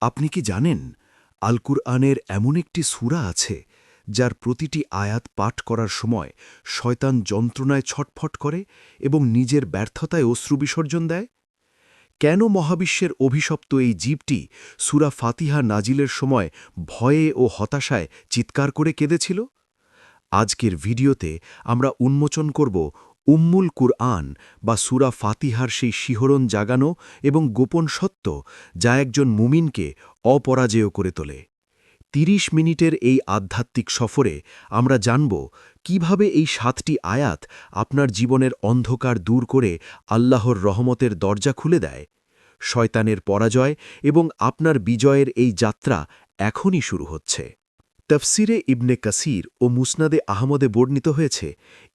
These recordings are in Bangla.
আপনি কি জানেন আল কুরআনের এমন একটি সূরা আছে যার প্রতিটি আয়াত পাঠ করার সময় শয়তান যন্ত্রণায় ছটফট করে এবং নিজের ব্যর্থতায় অশ্রু বিসর্জন দেয়? কেন মহাবিশ্বের অভিশপ্ত এই জীবটি সূরা ফাতিহা নাজিলের সময় ভয়ে ও হতাশায় চিৎকার করে কেঁদেছিল? আজকের ভিডিওতে আমরা উন্মোচন করব উম্মুল কুরআন বা সূরা ফাতিহার সেই শিহরণ জাগানো এবং গোপন সত্য যা একজন মুমিনকে অপরাজেয় করে তোলে। ৩০ মিনিটের এই আধ্যাত্মিক সফরে আমরা জানব কিভাবে এই ৭টি আয়াত আপনার জীবনের অন্ধকার দূর করে আল্লাহর রহমতের দরজা খুলে দেয়। শয়তানের পরাজয় এবং আপনার বিজয়ের এই যাত্রা এখনই শুরু হচ্ছে। তফসিরে ইবনে কাসির ও মুসনাদে আহমদে বর্ণিত হয়েছে,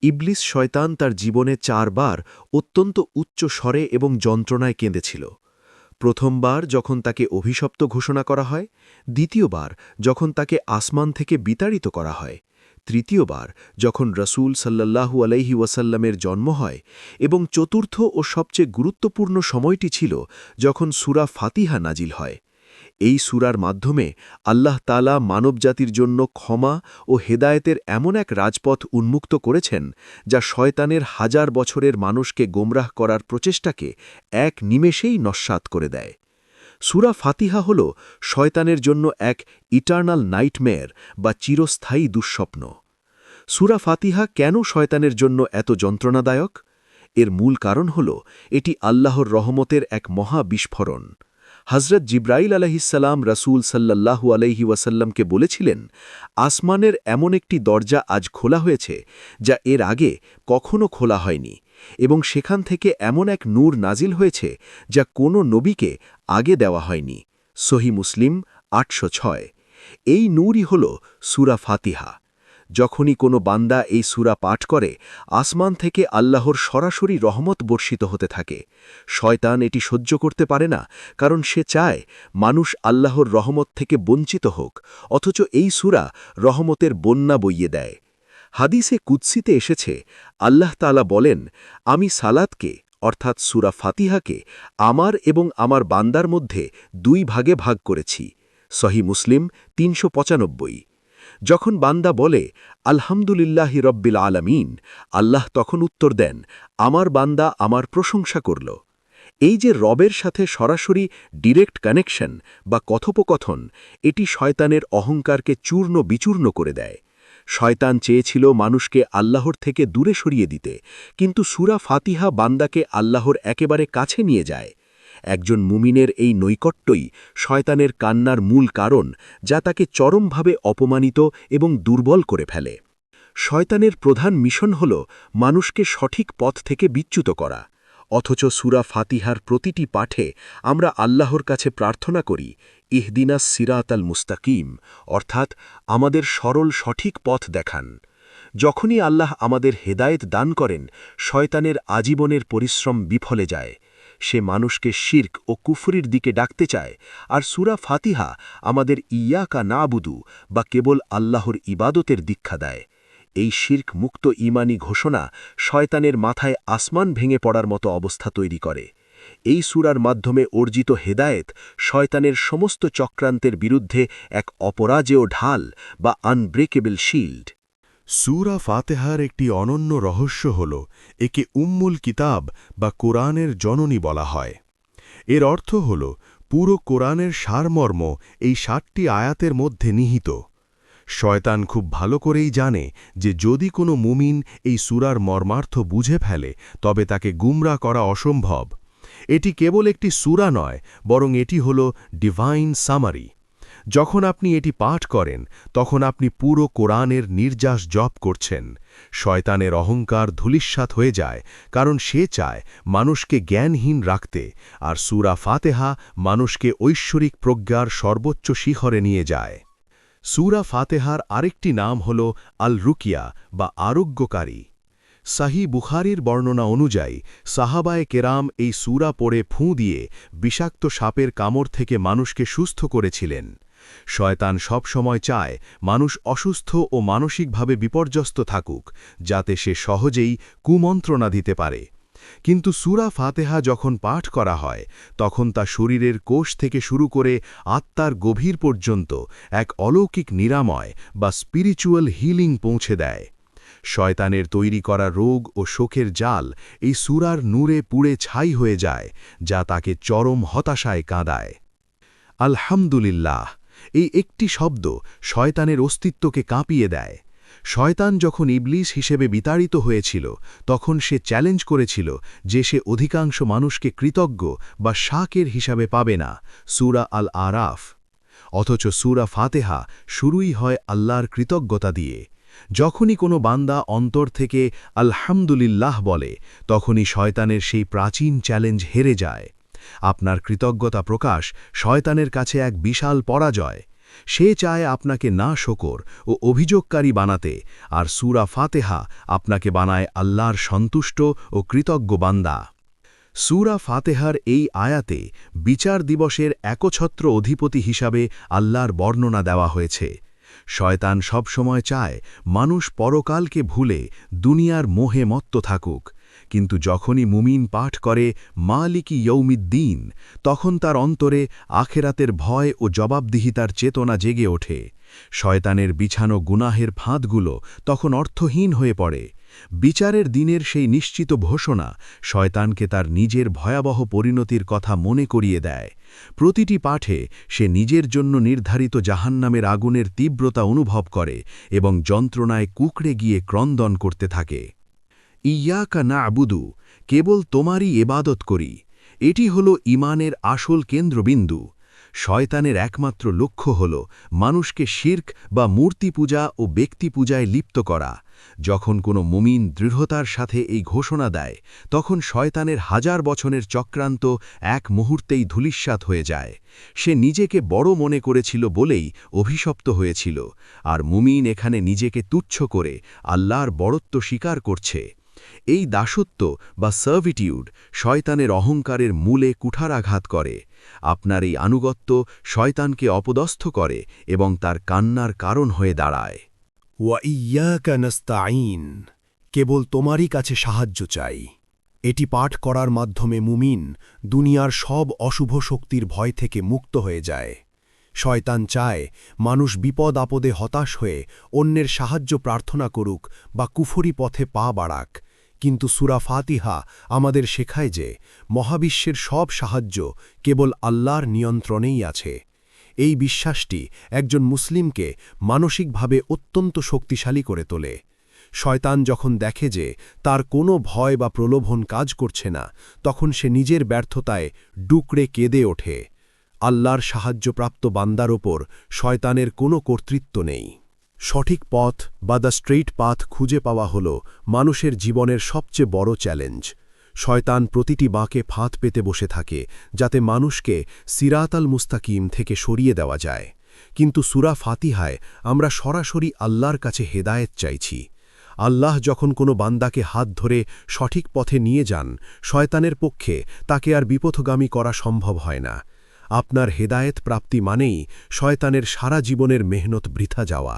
ইবলিস শয়তান তার জীবনে ৪ বার অত্যন্ত উচ্চ স্বরে এবং যন্ত্রণায় কেঁদেছিল। প্রথমবার যখন তাকে অভিশপ্ত ঘোষণা করা হয়, দ্বিতীয়বার যখন তাকে আসমান থেকে বিতাড়িত করা হয়, তৃতীয়বার যখন রসূল সাল্লাল্লাহু আলাইহি ওয়াসাল্লামের জন্ম হয় এবং চতুর্থ ও সবচেয়ে গুরুত্বপূর্ণ সময়টি ছিল যখন সূরা ফাতিহা নাজিল হয়। এই সূরার মাধ্যমে আল্লাহ তাআলা মানবজাতির জন্য ক্ষমা ও হেদায়েতের এমন এক রাজপথ উন্মুক্ত করেছেন যা শয়তানের হাজার বছরের মানুষকে গোমরাহ করার প্রচেষ্টাকে এক নিমেষেই নস্যাৎ করে দেয়। সূরা ফাতিহা হল শয়তানের জন্য এক ইটার্নাল নাইটমেয়ার বা চিরস্থায়ী দুঃস্বপ্ন। সূরা ফাতিহা কেন শয়তানের জন্য এত যন্ত্রণাদায়ক? এর মূল কারণ হল এটি আল্লাহর রহমতের এক মহা বিস্ফোরণ। হজরত জিব্রাইল আলাইহিসসালাম রাসূল সাল্লাল্লাহু আলাইহি ওয়াসাল্লামকে বলেছিলেন, আসমানের এমন একটি দরজা আজ খোলা হয়েছে যা এর আগে কখনো খোলা হয়নি, এবং সেখান থেকে এমন এক নূর নাজিল হয়েছে যা কোনো নবীকে আগে দেওয়া হয়নি। সহিহ মুসলিম ৮০৬। এই নূরই হল সূরা ফাতিহা। যখনই কোনো বান্দা এই সূরা পাঠ করে, আসমান থেকে আল্লাহর সরাসরি রহমত বর্ষিত হতে থাকে। শয়তান এটি সহ্য করতে পারে না, কারণ সে চায় মানুষ আল্লাহর রহমত থেকে বঞ্চিত হোক, অথচ এই সূরা রহমতের বন্যা বইয়ে দেয়। হাদিসে কুদসিতে এসেছে, আল্লাহ তাআলা বলেন, আমি সালাতকে অর্থাৎ সূরা ফাতিহাকে আমার এবং আমার বান্দার মধ্যে ২ ভাগে ভাগ করেছি। সহিহ মুসলিম ৩৯৫। যখন বান্দা বলে, আলহামদুলিল্লাহি রব্বিল আলামিন, আল্লাহ তখন উত্তর দেন, আমার বান্দা আমার প্রশংসা করল। এই যে রবের সাথে সরাসরি ডিরেক্ট কানেকশন বা কথোপকথন, এটি শয়তানের অহংকারকে চূর্ণ বিচূর্ণ করে দেয়। শয়তান চেয়েছিল মানুষকে আল্লাহর থেকে দূরে সরিয়ে দিতে, কিন্তু সূরা ফাতিহা বান্দাকে আল্লাহর একেবারে কাছে নিয়ে যায়। একজন মুমিনের এই নৈকট্যই শয়তানের কান্নার মূল কারণ, যা তাকে চরমভাবে অপমানিত এবং দুর্বল করে ফেলে। শয়তানের প্রধান মিশন হল মানুষকে সঠিক পথ থেকে বিচ্যুত করা। অথচ সূরা ফাতিহার প্রতিটি পাঠে আমরা আল্লাহর কাছে প্রার্থনা করি, ইহদিনাস সিরাতাল মুস্তাকিম, অর্থাৎ আমাদের সরল সঠিক পথ দেখান। যখনই আল্লাহ আমাদের হেদায়েত দান করেন, শয়তানের আজীবনের পরিশ্রম বিফলে যায়। সে মানুষকে শিরক ও কুফরির দিকে ডাকতে চায়, আর সূরা ফাতিহা আমাদের ইয়াকা নাবুদু বা কেবল আল্লাহর ইবাদতের দীক্ষা দেয়। এই শিরক মুক্ত ঈমানি ঘোষণা শয়তানের মাথায় আসমান ভেঙে পড়ার মতো অবস্থা তৈরি করে। এই সূরার মাধ্যমে অর্জিত হেদায়েত শয়তানের সমস্ত চক্রান্তের বিরুদ্ধে এক অপরাজেয় ঢাল বা আনব্রেকেবল শিল্ড। সূরা ফাতিহার একটি অনন্য রহস্য হল একে উম্মুল কিতাব বা কোরআনের জননী বলা হয়। এর অর্থ হল পুরো কোরআনের সারমর্ম এই ৭টি আয়াতের মধ্যে নিহিত। শয়তান খুব ভালো করেই জানে যে যদি কোনো মুমিন এই সূরার মর্মার্থ বুঝে ফেলে, তবে তাকে গুমরা করা অসম্ভব। এটি কেবল একটি সূরা নয়, বরং এটি হল ডিভাইন সামারি। যখন আপনি এটি পাঠ করেন, তখন আপনি পুরো কোরআনের নির্যাস জপ করছেন। শয়তানের অহংকার ধূলিসাৎ হয়ে যায়, কারণ সে চায় মানুষকে জ্ঞানহীন রাখতে, আর সূরা ফাতিহা মানুষকে ঐশ্বরিক প্রজ্ঞার সর্বোচ্চ শিখরে নিয়ে যায়। সূরা ফাতিহার আরেকটি নাম হল আল রুকিয়া বা আরোগ্যকারী। সহিহ বুখারীর বর্ণনা অনুযায়ী সাহাবায়ে কেরাম এই সূরা পড়ে ফুঁ দিয়ে বিষাক্ত সাপের কামড় থেকে মানুষকে সুস্থ করেছিলেন। শয়তান সব সময় চায় মানুষ অসুস্থ ও মানসিকভাবে বিপর্যস্ত থাকুক, যাতে সে সহজেই কুমন্ত্রণা দিতে পারে। কিন্তু সূরা ফাতেহা যখন পাঠ করা হয় তখন তা শরীরের কোষ থেকে শুরু করে আত্মার গভীর পর্যন্ত এক অলৌকিক নিরাময় বা স্পিরিচুয়াল হিলিং পৌঁছে দেয়। শয়তানের তৈরি করা রোগ ও শোকের জাল এই সূরার নূরে পুড়ে ছাই হয়ে যায়, যা তাকে চরম হতাশায় কাঁদায়। আলহামদুলিল্লাহ, এই একটি শব্দ শয়তানের অস্তিত্বকে কাঁপিয়ে দেয়। শয়তান যখন ইবলিস হিসেবে বিতাড়িত হয়েছিল তখন সে চ্যালেঞ্জ করেছিল যে সে অধিকাংশ মানুষকে কৃতজ্ঞ বা শাকের হিসাবে পাবে না, সূরা আল আরাফ। অথচ সূরা ফাতেহা শুরুই হয় আল্লাহর কৃতজ্ঞতা দিয়ে। যখনই কোনো বান্দা অন্তর থেকে আলহামদুলিল্লাহ বলে তখনই শয়তানের সেই প্রাচীন চ্যালেঞ্জ হেরে যায়। আপনার কৃতজ্ঞতা প্রকাশ শয়তানের কাছে এক বিশাল পরাজয়। সে চায় আপনাকে না শকর ও অভিযোগকারী বানাতে, আর সূরা ফাতেহা আপনাকে বানায় আল্লাহর সন্তুষ্ট ও কৃতজ্ঞ বান্দা। সূরা ফাতেহার এই আয়াতে বিচার দিবসের একছত্র অধিপতি হিসাবে আল্লাহর বর্ণনা দেওয়া হয়েছে। শয়তান সবসময় চায় মানুষ পরকালকে ভুলে দুনিয়ার মোহে মত্ত থাকুক, কিন্তু যখনই মুমিন পাঠ করে মালিকি ইয়ৌমিদ্দিন, তখন তার অন্তরে আখেরাতের ভয় ও জবাবদিহিতার চেতনা জেগে ওঠে। শয়তানের বিছানো গুনাহের ফাঁদগুলো তখন অর্থহীন হয়ে পড়ে। বিচারের দিনের সেই নিশ্চিত ঘোষণা শয়তানকে তার নিজের ভয়াবহ পরিণতির কথা মনে করিয়ে দেয়। প্রতিটি পাঠে সে নিজের জন্য নির্ধারিত জাহান্নামের আগুনের তীব্রতা অনুভব করে এবং যন্ত্রণায় কুঁকড়ে গিয়ে ক্রন্দন করতে থাকে। ইয়াকা না'বুদু, কেবল তোমারই ইবাদত করি, এটি হল ঈমানের আসল কেন্দ্রবিন্দু। শয়তানের একমাত্র লক্ষ্য হল মানুষকে শিরক বা মূর্তি পূজা ও ব্যক্তি পূজায় লিপ্ত করা। যখন কোনো মুমিন দৃঢ়তার সাথে এই ঘোষণা দেয় তখন শয়তানের হাজার বছরের চক্রান্ত এক মুহূর্তেই ধূলিসাৎ হয়ে যায়। সে নিজেকে বড় মনে করেছিল বলেই অভিশপ্ত হয়েছিল, আর মুমিন এখানে নিজেকে তুচ্ছ করে আল্লাহর বড়ত্ব স্বীকার করছে। এই দাসত্ব বা সার্ভিটিউড শয়তানের অহংকারের মূলে কুঠারাঘাত করে। আপনার এই আনুগত্য শয়তানকে অপদস্থ করে এবং তার কান্নার কারণ হয়ে দাঁড়ায়। ওয়া ইয়াকা নাস্তাঈন, কেবল তোমারই কাছে সাহায্য চাই। এটি পাঠ করার মাধ্যমে মুমিন দুনিয়ার সব অশুভ শক্তির ভয় থেকে মুক্ত হয়ে যায়। শয়তান চায় মানুষ বিপদ আপদে হতাশ হয়ে অন্যের সাহায্য প্রার্থনা করুক বা কুফরি পথে পা বাড়াক, কিন্তু সূরা ফাতিহা আমাদের শেখায় যে মহাবিশ্বের সব সাহায্য কেবল আল্লাহর নিয়ন্ত্রণেই আছে। এই বিশ্বাসটি একজন মুসলিমকে মানসিকভাবে অত্যন্ত শক্তিশালী করে তোলে। শয়তান যখন দেখে যে তার কোনো ভয় বা প্রলোভন কাজ করছে না, তখন সে নিজের ব্যর্থতায় ডুকরে কেঁদে ওঠে। আল্লাহর সাহায্যপ্রাপ্ত বান্দার ওপর শয়তানের কোনো কর্তৃত্ব নেই। সঠিক পথ বা দ্য স্ট্রেইট পাথ খুঁজে পাওয়া হল মানুষের জীবনের সবচেয়ে বড় চ্যালেঞ্জ। শয়তান প্রতিটি বাঁকে ফাঁদ পেতে বসে থাকে যাতে মানুষকে সিরাত আল মুস্তাকিম থেকে সরিয়ে দেওয়া যায়। কিন্তু সূরা ফাতিহায় আমরা সরাসরি আল্লাহর কাছে হেদায়েত চাইছি। আল্লাহ যখন কোনো বান্দাকে হাত ধরে সঠিক পথে নিয়ে যান, শয়তানের পক্ষে তাকে আর বিপথগামী করা সম্ভব হয় না। আপনার হেদায়েত প্রাপ্তি মানেই শয়তানের সারা জীবনের মেহনত বৃথা যাওয়া।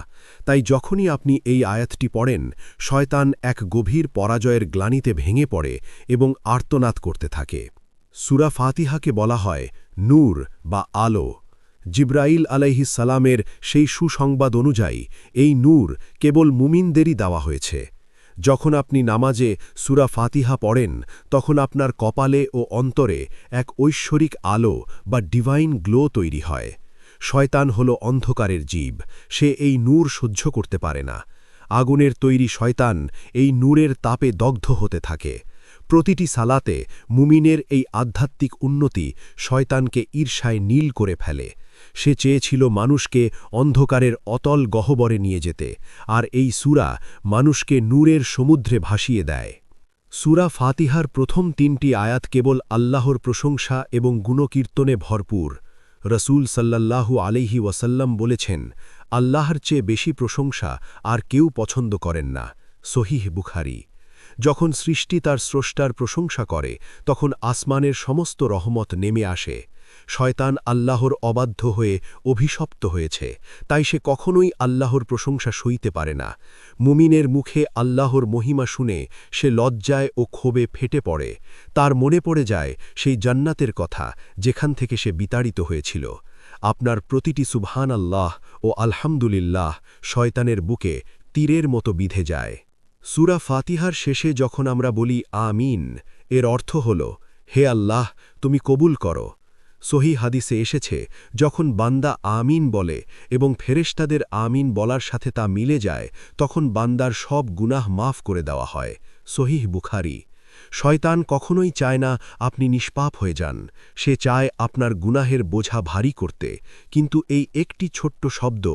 তাই যখনই আপনি এই আয়াতটি পড়েন, শয়তান এক গভীর পরাজয়ের গ্লানিতে ভেঙে পড়ে এবং আর্তনাদ করতে থাকে। সূরা ফাতিহাকে বলা হয় নূর বা আলো। জিবরাইল আলাইহিস সালামের সেই সুসংবাদ অনুযায়ী এই নূর কেবল মুমিনদেরই দেওয়া হয়েছে। যখন আপনি নামাজে সূরা ফাতিহা পড়েন তখন আপনার কপালে ও অন্তরে এক ঐশ্বরিক আলো বা ডিভাইন গ্লো তৈরি হয়। শয়তান হল অন্ধকারের জীব, সে এই নূর সহ্য করতে পারে না। আগুনের তৈরি শয়তান এই নূরের তাপে দগ্ধ হতে থাকে। প্রতিটি সালাতে মুমিনের এই আধ্যাত্মিক উন্নতি শয়তানকে ঈর্ষায় নীল করে ফেলে। সে চেয়েছিল মানুষকে অন্ধকারের অতল গহ্বরে নিয়ে যেতে, আর এই সূরা মানুষকে নূরের সমুদ্রে ভাসিয়ে দেয়। সূরা ফাতিহার প্রথম ৩টি আয়াত কেবল আল্লাহর প্রশংসা এবং গুণকীর্তনে ভরপুর। রসূল সাল্লাল্লাহু আলাইহি ওয়াসাল্লাম বলেছেন, আল্লাহর চেয়ে বেশি প্রশংসা আর কেউ পছন্দ করেন না। সহিহ বুখারী। যখন সৃষ্টি তার স্রষ্টার প্রশংসা করে তখন আসমানের সমস্ত রহমত নেমে আসে। শয়তান আল্লাহর অবাধ্য হয়ে অভিশপ্ত হয়েছে, তাই সে কখনোই আল্লাহর প্রশংসা সইতে পারে না। মুমিনের মুখে আল্লাহর মহিমা শুনে সে লজ্জায় ও ক্ষোভে ফেটে পড়ে। তার মনে পড়ে যায় সেই জান্নাতের কথা যেখান থেকে সে বিতাড়িত হয়েছিল। আপনার প্রতিটি সুবহান আল্লাহ ও আলহামদুলিল্লাহ শয়তানের বুকে তীরের মতো বিঁধে যায়। সূরা ফাতিহার শেষে যখন আমরা বলি আমিন, এর অর্থ হল, হে আল্লাহ, তুমি কবুল করো। সহিহ হাদিসে এসেছে, যখন বান্দা আমিন বলে এবং ফেরেশতাদের আমিন বলার সাথে তা মিলে যায়, তখন বান্দার সব গুনাহ মাফ করে দেওয়া হয়। সহিহ বুখারী। শয়তান কখনোই চায় না আপনি নিষ্পাপ হয়ে যান, সে চায় আপনার গুনাহের বোঝা ভারী করতে, কিন্তু এই একটি ছোট্ট শব্দ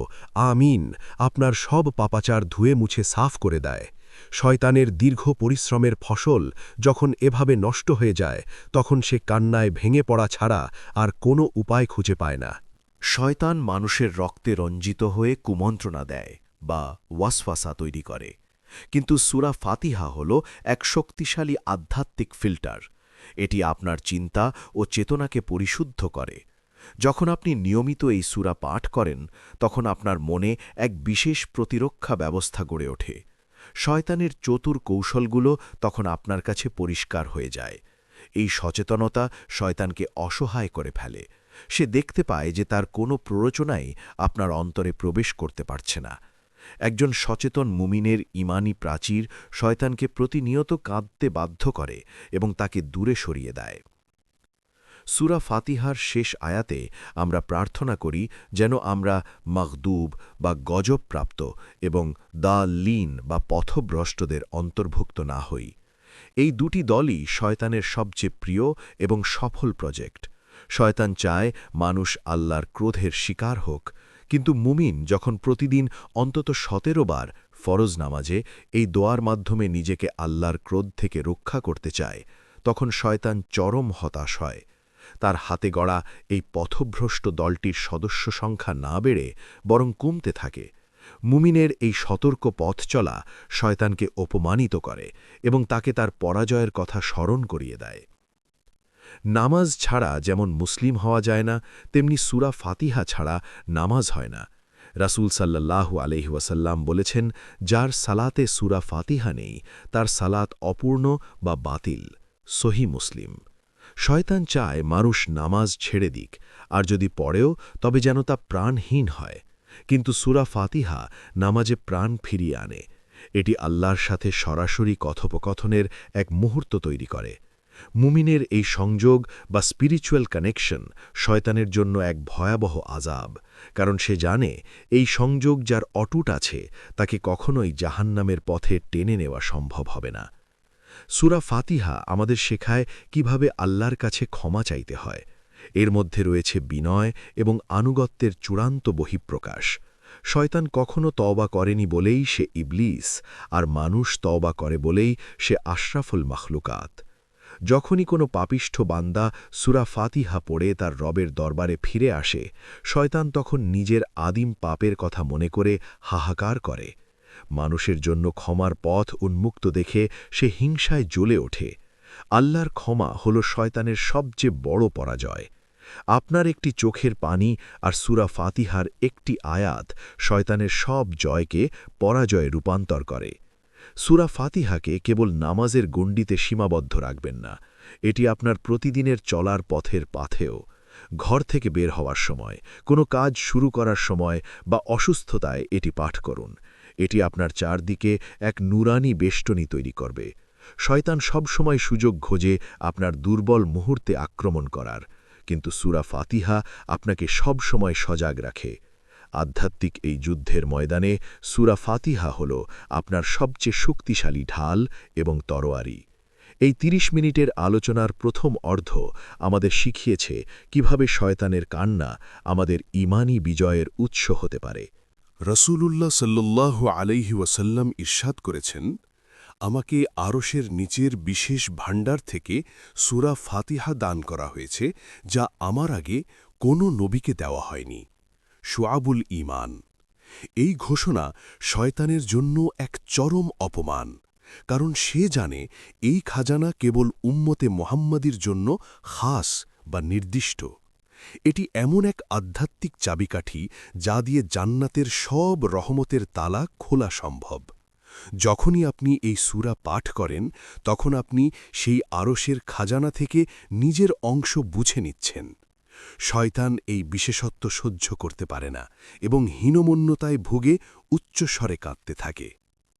আমিন আপনার সব পাপাচার ধুয়ে মুছে সাফ করে দেয়। শয়তানের দীর্ঘ পরিশ্রমের ফসল যখন এভাবে নষ্ট হয়ে যায়, তখন সে কান্নায় ভেঙে পড়া ছাড়া আর কোনো উপায় খুঁজে পায় না। শয়তান মানুষের রক্তে রঞ্জিত হয়ে কুমন্ত্রণা দেয় বা ওয়াসওয়াসা তৈরি করে, কিন্তু সূরা ফাতিহা হল এক শক্তিশালী আধ্যাত্মিক ফিল্টার। এটি আপনার চিন্তা ও চেতনাকে পরিশুদ্ধ করে। যখন আপনি নিয়মিত এই সূরা পাঠ করেন, তখন আপনার মনে এক বিশেষ প্রতিরক্ষা ব্যবস্থা গড়ে ওঠে। শয়তানের চতুর কৌশলগুলো তখন আপনার কাছে পরিষ্কার হয়ে যায়। এই সচেতনতা শয়তানকে অসহায় করে ফেলে। সে দেখতে পায় যে তার কোনো প্ররোচনাই আপনার অন্তরে প্রবেশ করতে পারছে না। একজন সচেতন মুমিনের ঈমানী প্রাচীর শয়তানকে প্রতিনিয়ত কাঁদতে বাধ্য করে এবং তাকে দূরে সরিয়ে দেয়। সূরা ফাতিহার শেষ আয়াতে আমরা প্রার্থনা করি যেন আমরা মাগদুব বা গজবপ্রাপ্ত এবং দাল্লিন বা পথভ্রষ্টদের অন্তর্ভুক্ত না হই। এই দুটি দলই শয়তানের সবচেয়ে প্রিয় এবং সফল প্রজেক্ট। শয়তান চায় মানুষ আল্লাহর ক্রোধের শিকার হোক, কিন্তু মুমিন যখন প্রতিদিন অন্তত ১৭ বার ফরজ নামাজে এই দোয়ার মাধ্যমে নিজেকে আল্লাহর ক্রোধ থেকে রক্ষা করতে চায়, তখন শয়তান চরম হতাশ হয়। তার হাতে গড়া এই পথভ্রষ্ট দলটির সদস্য সংখ্যা না বেড়ে বরং কমতে থাকে। মুমিনের এই সতর্ক পথ চলা শয়তানকে অপমানিত করে এবং তাকে তার পরাজয়ের কথা স্মরণ করিয়ে দেয়। নামাজ ছাড়া যেমন মুসলিম হওয়া যায় না, তেমনি সূরা ফাতিহা ছাড়া নামাজ হয় না। রাসূল সাল্লাল্লাহু আলাইহি ওয়াসাল্লাম বলেছেন, যার সালাতে সূরা ফাতিহা নেই তার সালাত অপূর্ণ বা বাতিল। সহিহ মুসলিম। শয়তান চায় মানুষ নামাজ ছেড়ে দিক, আর যদি পড়েও তবে যেন তা প্রাণহীন হয়। কিন্তু সূরা ফাতিহা নামাজে প্রাণ ফিরিয়ে আনে। এটি আল্লাহর সাথে সরাসরি কথোপকথনের এক মুহূর্ত তৈরি করে। মুমিনের এই সংযোগ বা স্পিরিচুয়াল কানেকশন শয়তানের জন্য এক ভয়াবহ আযাব, কারণ সে জানে এই সংযোগ যার অটুট আছে তাকে কখনোই জাহান্নামের পথে টেনে নেওয়া সম্ভব হবে না। সূরা ফাতিহা আমাদের শেখায় কিভাবে আল্লাহর কাছে ক্ষমা চাইতে হয়। এর মধ্যে রয়েছে বিনয় এবং আনুগত্যের চূড়ান্ত বহিঃপ্রকাশ। শয়তান কখনো তওবা করেনি বলেই সে ইবলিস, আর মানুষ তওবা করে বলেই সে আশরাফুল মাখলুকাত। যখনই কোনো পাপিষ্ঠ বান্দা সূরা ফাতিহা পড়ে তার রবের দরবারে ফিরে আসে, শয়তান তখন নিজের আদিম পাপের কথা মনে করে হাহাকার করে। মানুষের জন্য ক্ষমার পথ উন্মুক্ত দেখে সে হিংসায় জ্বলে ওঠে। আল্লাহর ক্ষমা হল শয়তানের সবচেয়ে বড় পরাজয়। আপনার একটি চোখের পানি আর সূরা ফাতিহার একটি আয়াত শয়তানের সব জয়কে পরাজয়ে রূপান্তর করে। সূরা ফাতিহাকে কেবল নামাজের গণ্ডিতে সীমাবদ্ধ রাখবেন না, এটি আপনার প্রতিদিনের চলার পথের পাথেও। ঘর থেকে বের হওয়ার সময়, কোনো কাজ শুরু করার সময় বা অসুস্থতায় এটি পাঠ করুন। এটি আপনার চারদিকে এক নুরানি বেষ্টনী তৈরি করবে। শয়তান সবসময় সুযোগ খোঁজে আপনার দুর্বল মুহূর্তে আক্রমণ করার, কিন্তু সূরা ফাতিহা আপনাকে সবসময় সজাগ রাখে। আধ্যাত্মিক এই যুদ্ধের ময়দানে সূরা ফাতিহা হল আপনার সবচেয়ে শক্তিশালী ঢাল এবং তরোয়ারি। এই ৩০ মিনিটের আলোচনার প্রথম অর্ধ আমাদের শিখিয়েছে কিভাবে শয়তানের কান্না আমাদের ঈমানী বিজয়ের উৎস হতে পারে। রাসূলুল্লাহ সাল্লাল্লাহু আলাইহি ওয়াসাল্লাম ইরশাদ করেছেন, আমাকে আরশের নিচের বিশেষ ভাণ্ডার থেকে সূরা ফাতিহা দান করা হয়েছে, যা আমার আগে কোনো নবীকে দেওয়া হয়নি। শুআবুল ঈমান। এই ঘোষণা শয়তানের জন্য এক চরম অপমান, কারণ সে জানে এই খাজানা কেবল উম্মতে মুহাম্মাদির জন্য খাস বা নির্দিষ্ট। এটি এমন এক আধ্যাত্মিক চাবিকাঠি যা দিয়ে জান্নাতের সব রহমতের তালা খোলা সম্ভব। যখনই আপনি এই সূরা পাঠ করেন তখন আপনি সেই আরশের খাজানা থেকে নিজের অংশ বুঝে নিচ্ছেন। শয়তান এই বিশেষত্ব সহ্য করতে পারে না এবং হীনমন্যতায় ভুগে উচ্চস্বরে কাঁদতে থাকে।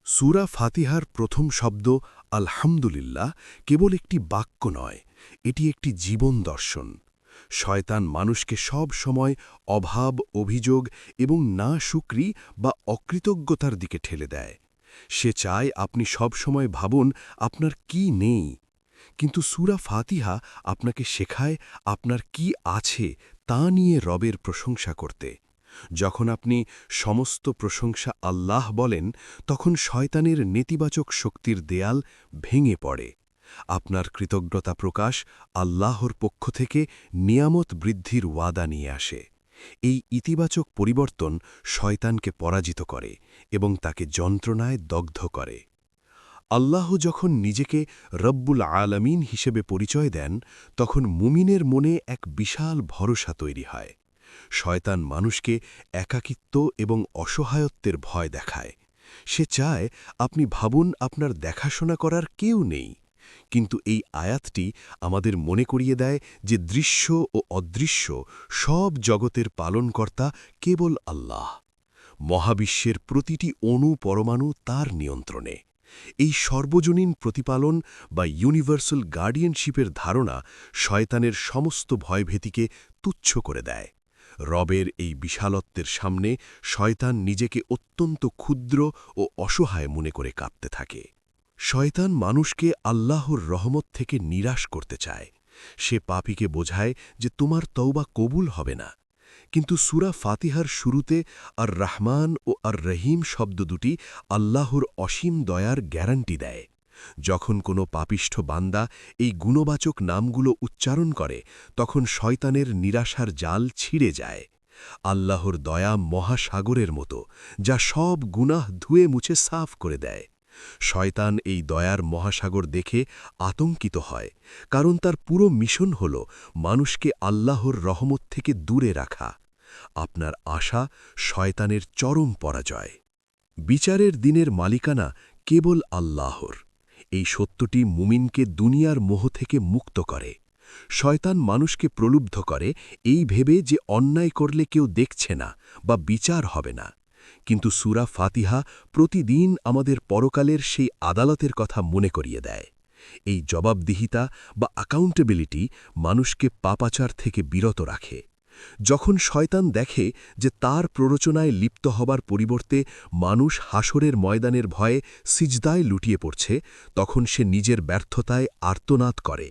সূরা ফাতিহার প্রথম শব্দ আলহামদুলিল্লাহ কেবল একটি বাক্য নয়, এটি একটি জীবন দর্শন। শয়তান মানুষকে সব সময় অভাব, অভিযোগ এবং না শুকরি বা অকৃতজ্ঞতার দিকে ঠেলে দেয়। সে চায় আপনি সব সময় ভাবুন আপনার কি নেই, কিন্তু সূরা ফাতিহা আপনাকে শেখায় আপনার কি আছে তা নিয়ে রবের প্রশংসা করতে। যখন আপনি সমস্ত প্রশংসা আল্লাহ বলেন তখন শয়তানের নেতিবাচক শক্তির দেয়াল ভেঙে পড়ে। আপনার কৃতজ্ঞতা প্রকাশ আল্লাহর পক্ষ থেকে নিয়ামত বৃদ্ধির ওয়াদা নিয়ে আসে। এই ইতিবাচক পরিবর্তন শয়তানকে পরাজিত করে এবং তাকে যন্ত্রণায় দগ্ধ করে। আল্লাহ যখন নিজেকে রব্বুল আলামিন হিসেবে পরিচয় দেন তখন মুমিনের মনে এক বিশাল ভরসা তৈরি হয়। শয়তান মানুষকে একাকিত্ব এবং অসহায়ত্বের ভয় দেখায়। সে চায় আপনি ভাবুন আপনার দেখাশোনা করার কেউ নেই, কিন্তু এই আয়াতটি আমাদের মনে করিয়ে দেয় যে দৃশ্য ও অদৃশ্য সব জগতের পালনকর্তা কেবল আল্লাহ। মহাবিশ্বের প্রতিটি অণু পরমাণু তার নিয়ন্ত্রণে। এই সর্বজনীন প্রতিপালন বা ইউনিভার্সাল গার্ডিয়ানশিপের ধারণা শয়তানের সমস্ত ভয়ভীতিকে তুচ্ছ করে দেয়। রবের এই বিশালত্বের সামনে শয়তান নিজেকে অত্যন্ত ক্ষুদ্র ও অসহায় মনে করে কাঁপতে থাকে। শয়তান মানুষকে আল্লাহর রহমত থেকে নিরাশ করতে চায়। সে পাপীকে বোঝায় যে তোমার তওবা কবুল হবে না। কিন্তু সূরা ফাতিহার শুরুতে আর রহমান ও আর রহিম শব্দ দুটি আল্লাহর অসীম দয়ার গ্যারান্টি দেয়। যখন কোনো পাপিষ্ঠ বান্দা এই গুণবাচক নামগুলো উচ্চারণ করে তখন শয়তানের নিরাশার জাল ছিঁড়ে যায়। আল্লাহর দয়া মহাসাগরের মতো, যা সব গুনাহ ধুয়ে মুছে সাফ করে দেয়। শয়তান এই দয়ার মহাসাগর দেখে আতঙ্কিত হয়, কারণ তার পুরো মিশন হল মানুষকে আল্লাহর রহমত থেকে দূরে রাখা। আপনার আশা শয়তানের চরম পরাজয়। বিচারের দিনের মালিকানা কেবল আল্লাহর। এই সত্যটি মুমিনকে দুনিয়ার মোহ থেকে মুক্ত করে। শয়তান মানুষকে প্রলুব্ধ করে এই ভেবে যে অন্যায় করলে কেউ দেখছে না বা বিচার হবে না। কিন্তু সূরা ফাতিহা প্রতিদিন আমাদের পরকালের সেই আদালতের কথা মনে করিয়ে দেয়। এই জবাবদিহিতা বা অ্যাকাউন্টেবিলিটি মানুষকে পাপাচার থেকে বিরত রাখে। যখন শয়তান দেখে যে তার প্ররোচনায় লিপ্ত হবার পরিবর্তে মানুষ হাসরের ময়দানের ভয়ে সিজদায় লুটিয়ে পড়ছে, তখন সে নিজের ব্যর্থতায় আর্তনাদ করে।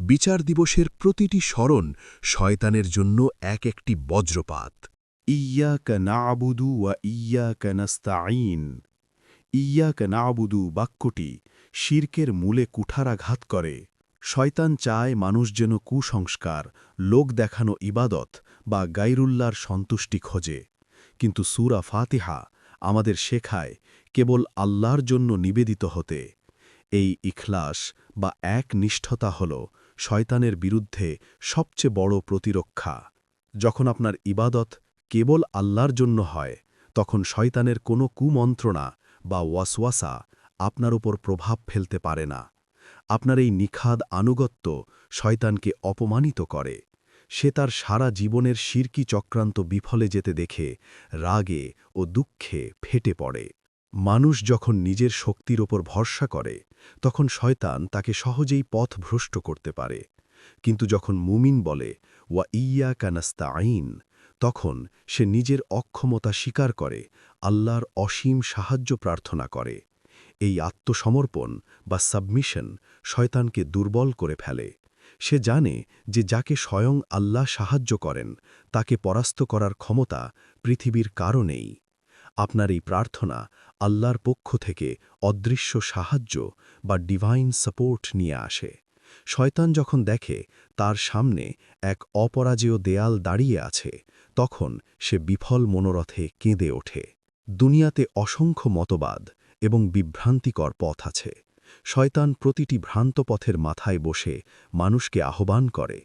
বিচার দিবসের প্রতিটি স্মরণ শয়তানের জন্য এক একটি বজ্রপাত। ইয়াকা না'বুদু ওয়া ইয়াকা নাস্তাঈন। ইয়াকা না'বুদু বাক্যটি শিরকের মূলে কুঠারাঘাত করে। শয়তান চায় মানুষ যেন কুসংস্কার, লোক দেখানো ইবাদত বা গায়রুল্লাহর সন্তুষ্টি খোঁজে। কিন্তু সূরা ফাতিহা আমাদের শেখায় কেবল আল্লাহর জন্য নিবেদিত হতে। এই ইখলাস বা একনিষ্ঠতা হল শয়তানের বিরুদ্ধে সবচেয়ে বড় প্রতিরক্ষা। যখন আপনার ইবাদত কেবল আল্লাহর জন্য হয় তখন শয়তানের কোনো কুমন্ত্রণা বা ওয়াসওয়াসা আপনার উপর প্রভাব ফেলতে পারে না। আপনার এই নিখাদ আনুগত্য শয়তানকে অপমানিত করে। সে তার সারা জীবনের শিরকি চক্রান্ত বিফলে যেতে দেখে রাগে ও দুঃখে ফেটে পড়ে। মানুষ যখন নিজের শক্তির ওপর ভরসা করে তখন শয়তান তাকে সহজেই পথভ্রষ্ট করতে পারে। কিন্তু যখন মুমিন বলে ওয়া ইয়াকা নাস্তাঈন, তখন সে নিজের অক্ষমতা স্বীকার করে আল্লাহর অসীম সাহায্য প্রার্থনা করে। এই আত্মসমর্পণ বা সাবমিশন শয়তানকে দুর্বল করে ফেলে। সে জানে যে যাকে স্বয়ং আল্লাহ সাহায্য করেন তাকে পরাস্ত করার ক্ষমতা পৃথিবীর কারও নেই। আপনার এই প্রার্থনা আল্লাহর পক্ষ থেকে অদৃশ্য সাহায্য বা ডিভাইন সাপোর্ট নিয়ে আসে। শয়তান যখন দেখে তার সামনে এক অপরাজেয় দেয়াল দাঁড়িয়ে আছে, তখন সে বিফল মনোরথে কেঁদে ওঠে। দুনিয়াতে অসংখ্য মতবাদ এবং বিভ্রান্তিকর পথ আছে। শয়তান প্রতিটি ভ্রান্ত পথের মাথায় বসে মানুষকে আহ্বান করে,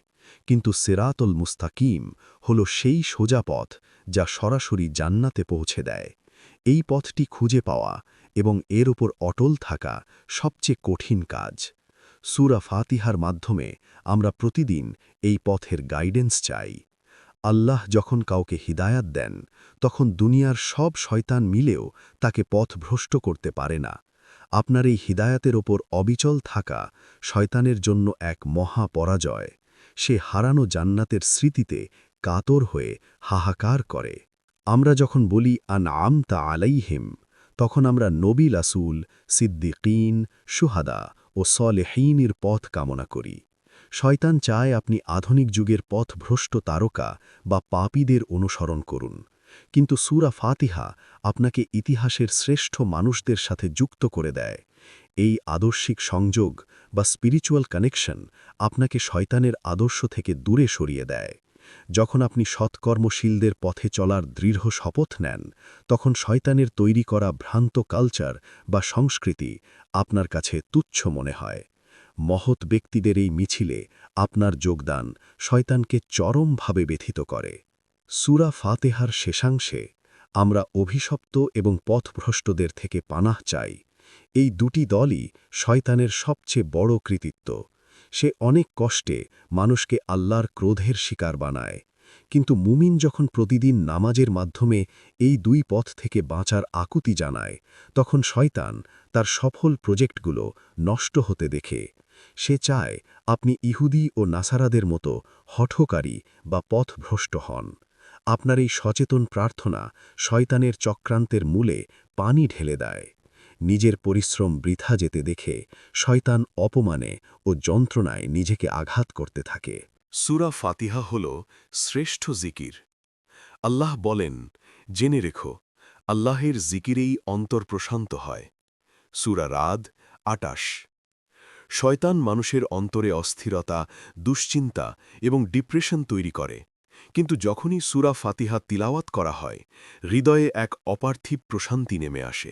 কিন্তু সিরাতুল মুস্তাকিম হল সেই সোজা পথ যা সরাসরি জান্নাতে পৌঁছে দেয়। এই পথটি খুঁজে পাওয়া এবং এর ওপর অটল থাকা সবচেয়ে কঠিন কাজ। সূরা ফাতিহার মাধ্যমে আমরা প্রতিদিন এই পথের গাইডেন্স চাই। আল্লাহ যখন কাউকে হিদায়াত দেন, তখন দুনিয়ার সব শয়তান মিলেও তাকে পথভ্রষ্ট করতে পারে না। আপনার এই হিদায়াতের ওপর অবিচল থাকা শয়তানের জন্য এক মহা পরাজয়। সে হারানো জান্নাতের স্মৃতিতে কাতর হয়ে হাহাকার করে। আমরা যখন বলি আনআমতা আলাইহিম, তখন আমরা নবী রাসূল, সিদ্দিকিন, শুহাদা ও সলেহীনের পথ কামনা করি। শয়তান চায় আপনি আধুনিক যুগের পথভ্রষ্ট তারকা বা পাপীদের অনুসরণ করুন। কিন্তু সূরা ফাতিহা আপনাকে ইতিহাসের শ্রেষ্ঠ মানুষদের সাথে যুক্ত করে দেয়। এই আদর্শিক সংযোগ বা স্পিরিচুয়াল কানেকশন আপনাকে শয়তানের আদর্শ থেকে দূরে সরিয়ে দেয়। যখন আপনি সৎকর্মশীলদের পথে চলার দৃঢ় শপথ নেন, তখন শয়তানের তৈরি করা ভ্রান্ত কালচার বা সংস্কৃতি আপনার কাছে তুচ্ছ মনে হয়। মহৎ ব্যক্তিদের এই মিছিলে আপনার যোগদান শয়তানকে চরমভাবে ব্যথিত করে। সূরা ফাতিহার শেষাংশে আমরা অভিশপ্ত এবং পথভ্রষ্টদের থেকে পানাহ চাই। এই দুটি দলই শয়তানের সবচেয়ে বড় কৃতিত্ব। সে অনেক কষ্টে মানুষকে আল্লাহর ক্রোধের শিকার বানায়। কিন্তু মুমিন যখন প্রতিদিন নামাজের মাধ্যমে এই দুই পথ থেকে বাঁচার আকুতি জানায়, তখন শয়তান তার সফল প্রজেক্টগুলো নষ্ট হতে দেখে। সে চায় আপনি ইহুদি ও নাসারাদের মতো হঠকারী বা পথভ্রষ্ট হন। আপনার এই সচেতন প্রার্থনা শয়তানের চক্রান্তের মূলে পানি ঢেলে দেয়। নিজের পরিশ্রম বৃথা যেতে দেখে শয়তান অপমানে ও যন্ত্রণায় নিজেকে আঘাত করতে থাকে। সূরা ফাতিহা হল শ্রেষ্ঠ জিকির। আল্লাহ বলেন, জেনে রেখো, আল্লাহের জিকিরেই অন্তর প্রশান্ত হয়। সূরা রাদ ২৮। শয়তান মানুষের অন্তরে অস্থিরতা, দুশ্চিন্তা এবং ডিপ্রেশন তৈরি করে। কিন্তু যখনই সূরা ফাতিহা তিলাওয়াত করা হয়, হৃদয়ে এক অপার্থিব প্রশান্তি নেমে আসে।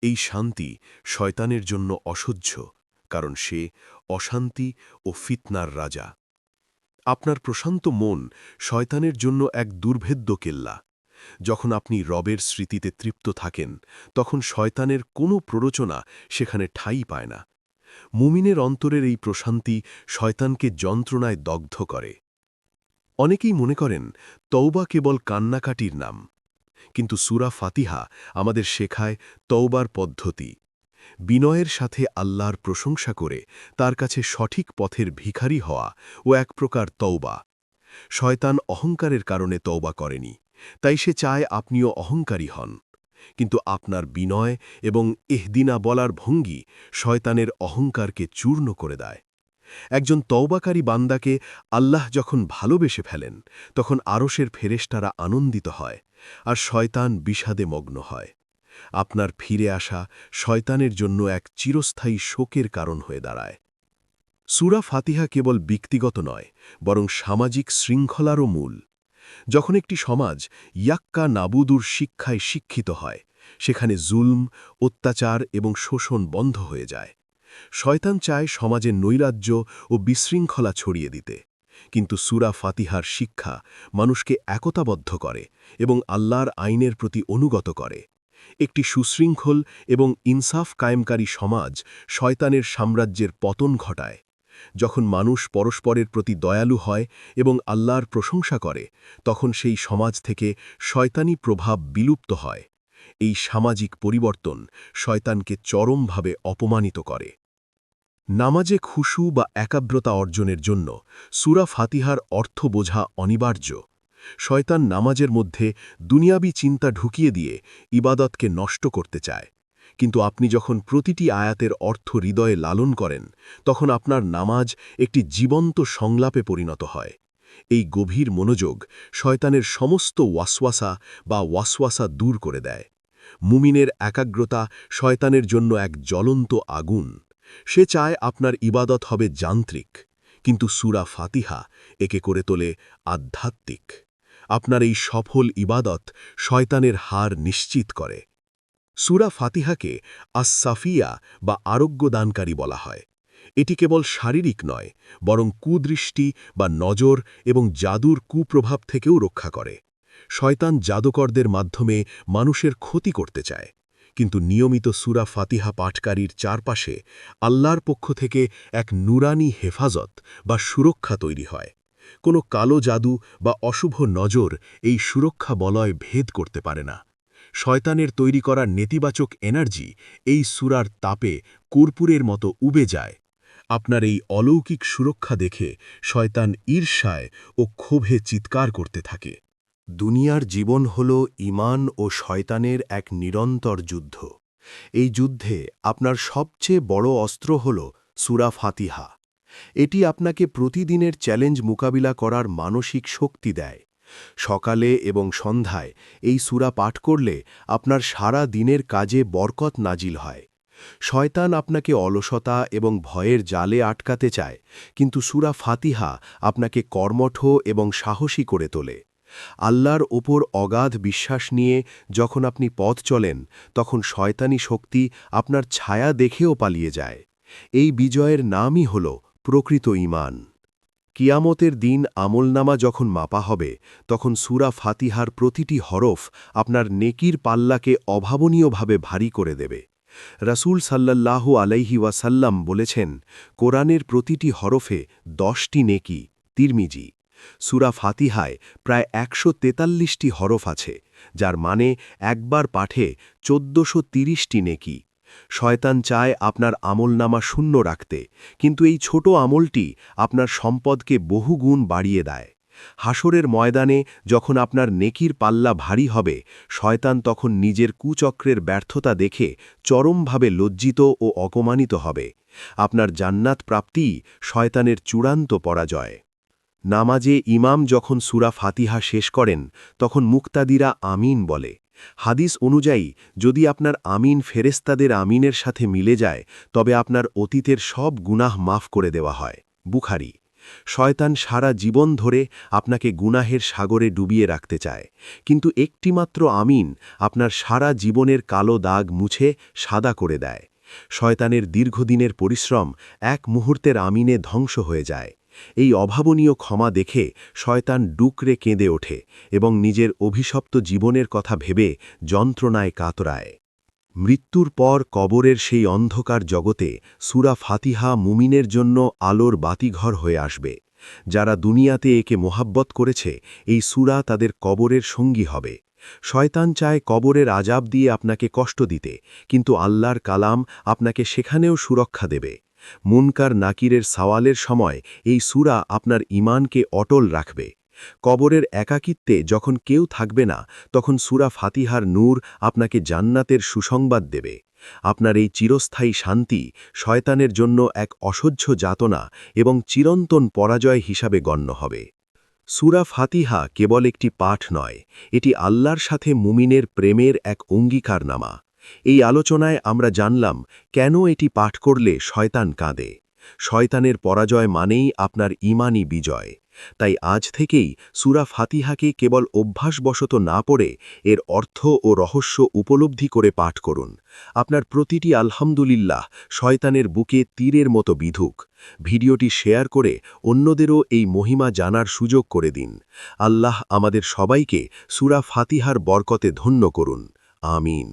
এই শান্তি শয়তানের জন্য অসহ্য, কারণ সে অশান্তি ও ফিতনার রাজা। আপনার প্রশান্ত মন শয়তানের জন্য এক দুর্ভেদ্য কেল্লা। যখন আপনি রবের স্মৃতিতে তৃপ্ত থাকেন, তখন শয়তানের কোনো প্ররোচনা সেখানে ঠাঁই পায় না। মুমিনের অন্তরের এই প্রশান্তি শয়তানকে যন্ত্রণায় দগ্ধ করে। অনেকেই মনে করেন তওবা কেবল কান্নাকাটির নাম, কিন্তু সূরা ফাতিহা আমাদের শেখায় তওবার পদ্ধতি। বিনয়ের সাথে আল্লাহর প্রশংসা করে তার কাছে সঠিক পথের ভিখারি হওয়া ও এক প্রকার তওবা। শয়তান অহংকারের কারণে তওবা করেনি, তাই সে চায় আপনিও অহংকারী হন। কিন্তু আপনার বিনয় এবং ইহদিনা বলার ভঙ্গি শয়তানের অহংকারকে চূর্ণ করে দেয়। একজন তওবাকারী বান্দাকে আল্লাহ যখন ভালোবেসে ফেলেন, তখন আরশের ফেরেশতারা আনন্দিত হয় আর শয়তান বিষাদে মগ্ন হয়। আপনার ফিরে আসা শয়তানের জন্য এক চিরস্থায়ী শোকের কারণ হয়ে দাঁড়ায়। সূরা ফাতিহা কেবল ব্যক্তিগত নয়, বরং সামাজিক শৃঙ্খলারও মূল। যখন একটি সমাজ ইয়াক্কা নাবুদুর শিক্ষায় শিক্ষিত হয়, সেখানে জুলম, অত্যাচার এবং শোষণ বন্ধ হয়ে যায়। শয়তান চায় সমাজে নৈরাজ্য ও বিশৃঙ্খলা ছড়িয়ে দিতে, কিন্তু সূরা ফাতিহার শিক্ষা মানুষকে একতাবদ্ধ করে এবং আল্লাহর আইনের প্রতি অনুগত করে। একটি সুশৃঙ্খল এবং ইনসাফ কায়েমকারী সমাজ শয়তানের সাম্রাজ্যের পতন ঘটায়। যখন মানুষ পরস্পরের প্রতি দয়ালু হয় এবং আল্লাহর প্রশংসা করে, তখন সেই সমাজ থেকে শয়তানি প্রভাব বিলুপ্ত হয়। এই সামাজিক পরিবর্তন শয়তানকে চরমভাবে অপমানিত করে। নামাজে খুশু বা একাগ্রতা অর্জনের জন্য সূরা ফাতিহার অর্থ বোঝা অনিবার্য। শয়তান নামাজের মধ্যে দুনিয়াবি চিন্তা ঢুকিয়ে দিয়ে ইবাদতকে নষ্ট করতে চায়। কিন্তু আপনি যখন প্রতিটি আয়াতের অর্থ হৃদয়ে লালন করেন, তখন আপনার নামাজ একটি জীবন্ত সংলাপে পরিণত হয়। এই গভীর মনোযোগ শয়তানের সমস্ত ওয়াসওয়াসা দূর করে দেয়। মুমিনের একাগ্রতা শয়তানের জন্য এক জ্বলন্ত আগুন। সে চায় আপনার ইবাদত হবে যান্ত্রিক, কিন্তু সূরা ফাতিহা একে করে তোলে আধ্যাত্মিক। আপনার এই সফল ইবাদত শয়তানের হার নিশ্চিত করে। সূরা ফাতিহাকে আস-সাফিয়া বা আরোগ্যদানকারী বলা হয়। এটি কেবল শারীরিক নয়, বরং কুদৃষ্টি বা নজর এবং জাদুর কুপ্রভাব থেকেও রক্ষা করে। শয়তান জাদুকরদের মাধ্যমে মানুষের ক্ষতি করতে চায়, কিন্তু নিয়মিত সূরা ফাতিহা পাঠকারীর চারপাশে আল্লাহর পক্ষ থেকে এক নুরানি হেফাজত বা সুরক্ষা তৈরি হয়। কোনো কালো জাদু বা অশুভ নজর এই সুরক্ষা বলয় ভেদ করতে পারে না। শয়তানের তৈরি করা নেতিবাচক এনার্জি এই সূরার তাপে কর্পূরের মতো উবে যায়। আপনার এই অলৌকিক সুরক্ষা দেখে শয়তান ঈর্ষায় ও ক্ষোভে চিৎকার করতে থাকে। দুনিয়ার জীবন হল ঈমান ও শয়তানের এক নিরন্তর যুদ্ধ। এই যুদ্ধে আপনার সবচেয়ে বড় অস্ত্র হল সূরা ফাতিহা। এটি আপনাকে প্রতিদিনের চ্যালেঞ্জ মোকাবিলা করার মানসিক শক্তি দেয়। সকালে এবং সন্ধ্যায় এই সূরা পাঠ করলে আপনার সারা দিনের কাজে বরকত নাজিল হয়। শয়তান আপনাকে অলসতা এবং ভয়ের জালে আটকাতে চায়, কিন্তু সূরা ফাতিহা আপনাকে কর্মঠ এবং সাহসী করে তোলে। আল্লাহর ওপর অগাধ বিশ্বাস নিয়ে যখন আপনি পথ চলেন, তখন শয়তানি শক্তি আপনার ছায়া দেখেও পালিয়ে যায়। এই বিজয়ের নামই হল প্রকৃত ঈমান। কিয়ামতের দিন আমলনামা যখন মাপা হবে, তখন সূরা ফাতিহার প্রতিটি হরফ আপনার নেকির পাল্লাকে অভাবনীয়ভাবে ভারী করে দেবে। রাসূল সাল্লাল্লাহু আলাইহি ওয়াসাল্লাম বলেছেন, কোরআনের প্রতিটি হরফে 10টি নেকি। তিরমিজি। সূরা ফাতিহায় প্রায় 143টি হরফ আছে, যার মানে একবার পাঠে 1430টি নেকি। শয়তান চায় আপনার আমলনামা শূন্য রাখতে, কিন্তু এই ছোট আমলটি আপনার সম্পদকে বহুগুণ বাড়িয়ে দেয়। হাসরের ময়দানে যখন আপনার নেকির পাল্লা ভারী হবে, শয়তান তখন নিজের কুচক্রের ব্যর্থতা দেখে চরমভাবে লজ্জিত ও অপমানিত হবে। আপনার জান্নাত প্রাপ্তিই শয়তানের চূড়ান্ত পরাজয়। নামাজে ইমাম যখন সূরা ফাতিহা শেষ করেন, তখন মুক্তাদিরা আমিন বলে। হাদিস অনুযায়ী যদি আপনার আমিন ফেরেশতাদের আমিনের সাথে মিলে যায়, তবে আপনার অতীতের সব গুনাহ মাফ করে দেওয়া হয়। বুখারী। শয়তান সারা জীবন ধরে আপনাকে গুনাহের সাগরে ডুবিয়ে রাখতে চায়, কিন্তু একটিমাত্র আমিন আপনার সারা জীবনের কালো দাগ মুছে সাদা করে দেয়। শয়তানের দীর্ঘদিনের পরিশ্রম এক মুহূর্তের আমিনে ধ্বংস হয়ে যায়। এই অভাবনীয় ক্ষমা দেখে শয়তান ডুকরে কেঁদে ওঠে এবং নিজের অভিশপ্ত জীবনের কথা ভেবে যন্ত্রণায় কাতরায়। মৃত্যুর পর কবরের সেই অন্ধকার জগতে সূরা ফাতিহা মুমিনের জন্য আলোর বাতিঘর হয়ে আসবে। যারা দুনিয়াতে একে মোহাব্বত করেছে, এই সূরা তাদের কবরের সঙ্গী হবে। শয়তান চায় কবরের আযাব দিয়ে আপনাকে কষ্ট দিতে, কিন্তু আল্লাহর কালাম আপনাকে সেখানেও সুরক্ষা দেবে। মুনকার নাকিরের সওয়ালের সময় এই সূরা আপনার ঈমানকে অটল রাখবে। কবরের একাকিত্বে যখন কেউ থাকবে না, তখন সূরা ফাতিহার নূর আপনাকে জান্নাতের সুসংবাদ দেবে। আপনার এই চিরস্থায়ী শান্তি শয়তানের জন্য এক অসহ্য যাতনা এবং চিরন্তন পরাজয় হিসাবে গণ্য হবে। সূরা ফাতিহা কেবল একটি পাঠ নয়, এটি আল্লাহর সাথে মুমিনের প্রেমের এক অঙ্গীকারনামা। এই আলোচনায় আমরা জানলাম কেন এটি পাঠ করলে শয়তান কাঁদে। শয়তানের পরাজয় মানেই আপনার ঈমানি বিজয়। তাই আজ থেকেই সূরা ফাতিহাকে কেবল অভ্যাসবশত না পড়ে এর অর্থ ও রহস্য উপলব্ধি করে পাঠ করুন। আপনার প্রতিটি আলহামদুলিল্লাহ শয়তানের বুকে তীরের মতো বিধুক। ভিডিওটি শেয়ার করে অন্যদেরও এই মহিমা জানার সুযোগ করে দিন। আল্লাহ আমাদের সবাইকে সূরা ফাতিহার বরকতে ধন্য করুন। আমিন।